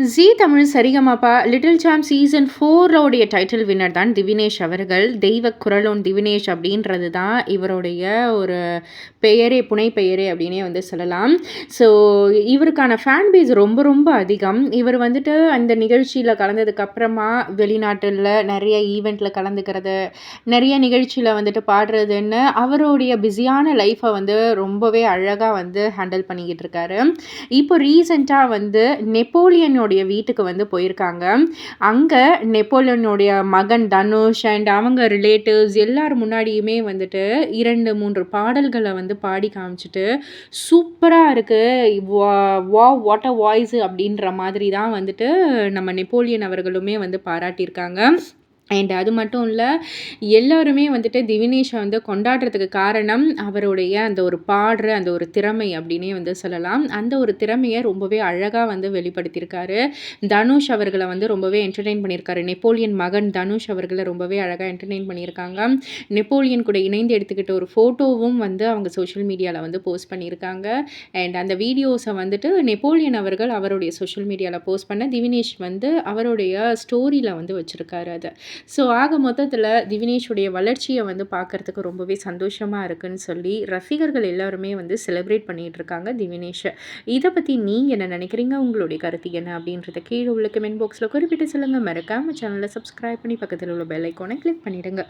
ஜீ Tamil Saregamapa little champ season 4 உடைய title winner தான் திவினேஷ் அவர்கள். தெய்வ குரலோன் திவினேஷ் அப்படின்றது தான் இவருடைய ஒரு பெயரே, புனை பெயரே அப்படின்னே வந்து சொல்லலாம். ஸோ இவருக்கான ஃபேன் பேஸ் ரொம்ப ரொம்ப அதிகம். இவர் வந்துட்டு அந்த நிகழ்ச்சியில கலந்ததுக்கு அப்புறமா வெளிநாட்டுல நெறைய ஈவென்ட்ல கலந்துக்கிறது, நெறைய நிகழ்ச்சியில வந்துட்டு பாடுறதுன்னு அவருடைய பிஸியான லைஃப்ப வந்து ரொம்பவே அழகா வந்து ஹேண்டில் பண்ணிக்கிட்டு இருக்காரு. இப்போ ரீசென்ட்டா வந்து நெப்போலியனுடைய வீட்டுக்கு வந்து போயிருக்காங்க. அங்க நெப்போலியனுடைய மகன் தனுஷ் அண்ட் அவங்க ரிலேட்டிவ்ஸ் எல்லார் முன்னாடியுமே வந்துட்டு 2, 3 பாடல்கள வந்து பாடி காமிச்சுட்டு, "சூப்பரா இருக்கு. வாவ்! வாட் அ வாய்ஸ்" அப்படின்ற மாதிரி தான் வந்துட்டு நம்ம நெப்போலியன் அவர்களுமே வந்து பாராட்டியிருக்காங்க. அண்ட் அது மட்டும் இல்ல, எல்லாருமே வந்துட்டு திவினேஷ வந்து கொண்டாடுறதுக்கு காரணம், அவருடைய அந்த ஒரு பாடுற அந்த ஒரு திறமை அப்படின்னே வந்து சொல்லலாம். அந்த ஒரு திறமைய ரொம்பவே அழகா வந்து வெளிப்படுத்தியிருக்காரு. தனுஷ் அவர்கள வந்து ரொம்பவே என்டர்டெயின் பண்ணியிருக்காரு. நெப்போலியன் மகன் தனுஷ் அவர்கள ரொம்பவே அழகா என்டர்டெயின் பண்ணியிருக்காங்க. நெப்போலியன் கூட இணைந்து எடுத்துக்கிட்ட ஒரு ஃபோட்டோவும் வந்து அவங்க சோஷியல் மீடியால வந்து போஸ்ட் பண்ணியிருக்காங்க. அண்ட் அந்த வீடியோஸ வந்துட்டு நெப்போலியன் அவர்கள் அவருடைய சோஷியல் மீடியால போஸ்ட் பண்ண, திவினேஷ் வந்து அவருடைய ஸ்டோரியில வந்து வச்சிருக்காரு அத. ஸோ ஆக மொத்தத்தில திவினேஷுடைய வளர்ச்சிய வந்து பார்க்கறதுக்கு ரொம்பவே சந்தோஷமா இருக்குன்னு சொல்லி, ரசிகர்கள் எல்லாருமே வந்து செலிப்ரேட் பண்ணிட்டு இருக்காங்க திவினேஷ. இத பத்தி நீங்க என்ன நினைக்கிறீங்க? உங்களுடைய கருத்து என்ன? அப்படின்றத கீழ உள்ள கமெண்ட் பாக்ஸ்ல குறிப்பிட்டு சொல்லுங்க. மறக்காம சேனல சப்ஸ்கிரைப் பண்ணி பக்கத்தில உள்ள பெல் ஐகானை கிளிக் பண்ணிடுங்க.